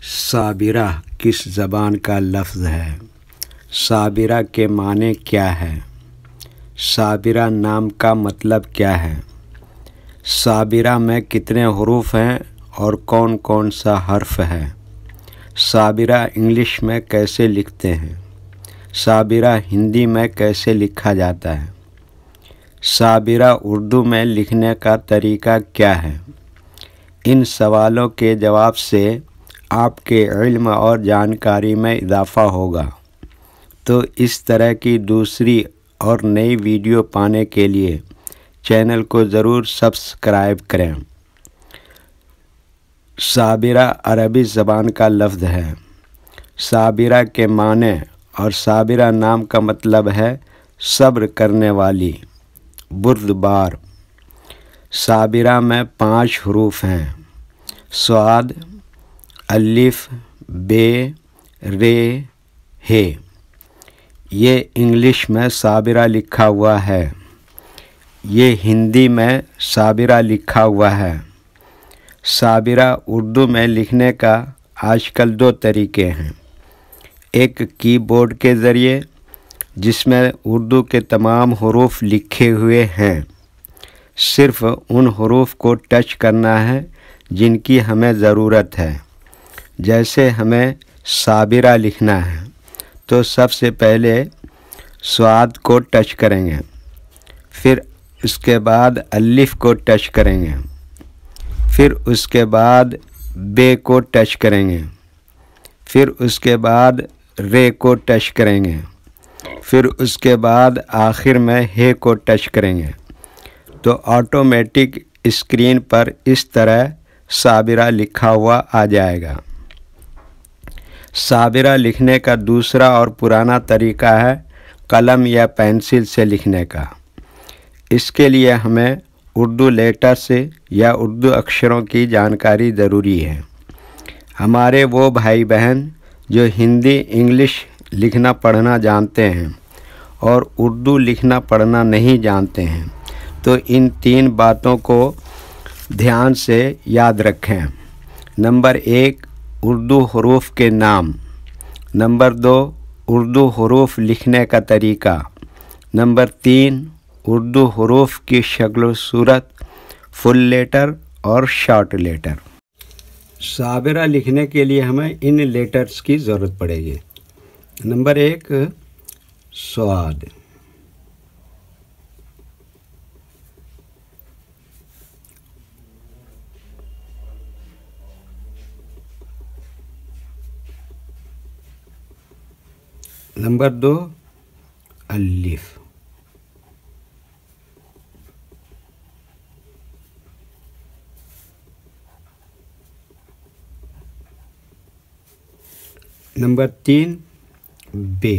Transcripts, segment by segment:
صابرہ کس زبان کا لفظ ہے؟ صابرہ کے معنی کیا ہے؟ صابرہ نام کا مطلب کیا ہے؟ صابرہ میں کتنے حروف ہیں اور کون کون سا حرف ہے؟ صابرہ انگلش میں کیسے لکھتے ہیں؟ صابرہ ہندی میں کیسے لکھا جاتا ہے؟ صابرہ اردو میں لکھنے کا طریقہ کیا ہے؟ ان سوالوں کے جواب سے آپ کے علم اور جانکاری میں اضافہ ہوگا۔ تو اس طرح کی دوسری اور نئی ویڈیو پانے کے لیے چینل کو ضرور سبسکرائب کریں۔ صابرہ عربی زبان کا لفظ ہے۔ صابرہ کے معنی اور صابرہ نام کا مطلب ہے صبر کرنے والی، بردبار۔ صابرہ میں 5 حروف ہیں: صاد، الف، بے، رے، ہے۔ یہ انگلش میں صابرہ لکھا ہوا ہے، یہ ہندی میں صابرہ لکھا ہوا ہے۔ صابرہ اردو میں لکھنے کا آج کل 2 طریقے ہیں، ایک کی بورڈ کے ذریعے جس میں اردو کے تمام حروف لکھے ہوئے ہیں، صرف ان حروف کو ٹچ کرنا ہے جن کی ہمیں ضرورت ہے۔ جیسے ہمیں صابرہ لکھنا ہے تو سب سے پہلے صاد کو ٹچ کریں گے، پھر اس کے بعد الف کو ٹچ کریں گے، پھر اس کے بعد بے کو ٹچ کریں گے، پھر اس کے بعد رے کو ٹچ کریں گے، پھر اس کے بعد آخر میں ہے کو ٹچ کریں گے، تو آٹومیٹک اسکرین پر اس طرح صابرہ لکھا ہوا آ جائے گا۔ صابرہ لکھنے کا دوسرا اور پرانا طریقہ ہے قلم یا پینسل سے لکھنے کا۔ اس کے لیے ہمیں اردو لیٹر سے یا اردو اکشروں کی جانکاری ضروری ہے۔ ہمارے وہ بھائی بہن جو ہندی انگلش لکھنا پڑھنا جانتے ہیں اور اردو لکھنا پڑھنا نہیں جانتے ہیں تو ان 3 باتوں کو دھیان سے یاد رکھیں۔ نمبر 1، اردو حروف کے نام۔ نمبر 2، اردو حروف لکھنے کا طریقہ۔ نمبر 3، اردو حروف کی شکل و صورت، فل لیٹر اور شارٹ لیٹر۔ صابرہ لکھنے کے لیے ہمیں ان لیٹرز کی ضرورت پڑے گی۔ نمبر 1، صاد۔ نمبر 2، الف۔ نمبر 3، بے۔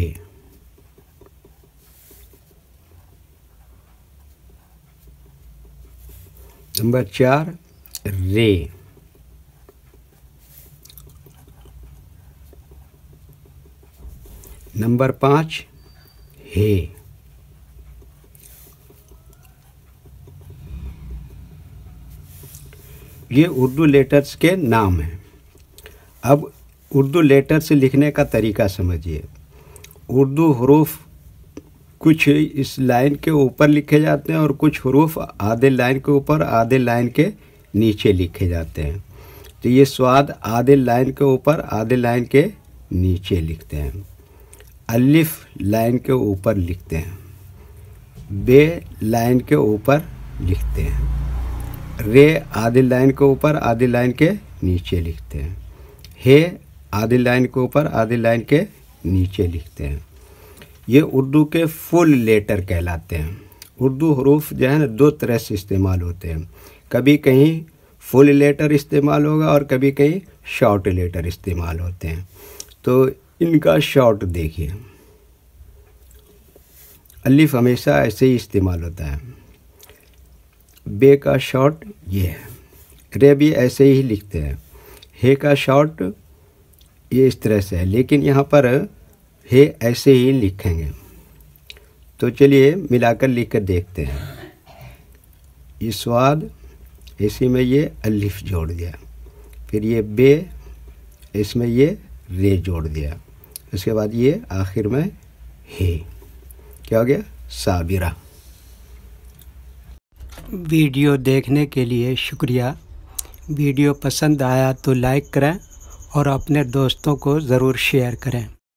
نمبر 4، رے۔ نمبر 5، ہے۔ یہ اردو لیٹرز کے نام ہیں۔ اب اردو لیٹر سے لکھنے کا طریقہ سمجھیے۔ اردو حروف کچھ اس لائن کے اوپر لکھے جاتے ہیں اور کچھ حروف آدھے لائن کے اوپر آدھے لائن کے نیچے لکھے جاتے ہیں۔ تو یہ صاد آدھے لائن کے اوپر آدھے لائن کے نیچے لکھتے ہیں، الف لائن کے اوپر لکھتے ہیں، بے لائن کے اوپر لکھتے ہیں، رے آدھی لائن کے اوپر آدھی لائن کے نیچے لکھتے ہیں، ہے آدھی لائن کے اوپر آدھی لائن کے نیچے لکھتے ہیں۔ یہ اردو کے فل لیٹر کہلاتے ہیں۔ اردو حروف جو ہے نا 2 طرح سے استعمال ہوتے ہیں، کبھی کہیں فل لیٹر استعمال ہوگا اور کبھی کہیں شارٹ لیٹر استعمال ہوتے ہیں۔ تو ان کا شارٹ دیکھیے، الف ہمیشہ ایسے ہی استعمال ہوتا ہے، بے کا شارٹ یہ ہے، رے بھی ایسے ہی لکھتے ہیں، ہے کا شارٹ یہ اس طرح سے ہے، لیکن یہاں پر ہے ایسے ہی لکھیں گے۔ تو چلیے ملا کر لکھ کر دیکھتے ہیں۔ یہ صاد، اسی میں یہ الف جوڑ دیا، پھر یہ بے، اس میں یہ رے جوڑ دیا، اس کے بعد یہ آخر میں ہے، کیا ہو گیا؟ صابرہ۔ ویڈیو دیکھنے کے لیے شکریہ۔ ویڈیو پسند آیا تو لائک کریں اور اپنے دوستوں کو ضرور شیئر کریں۔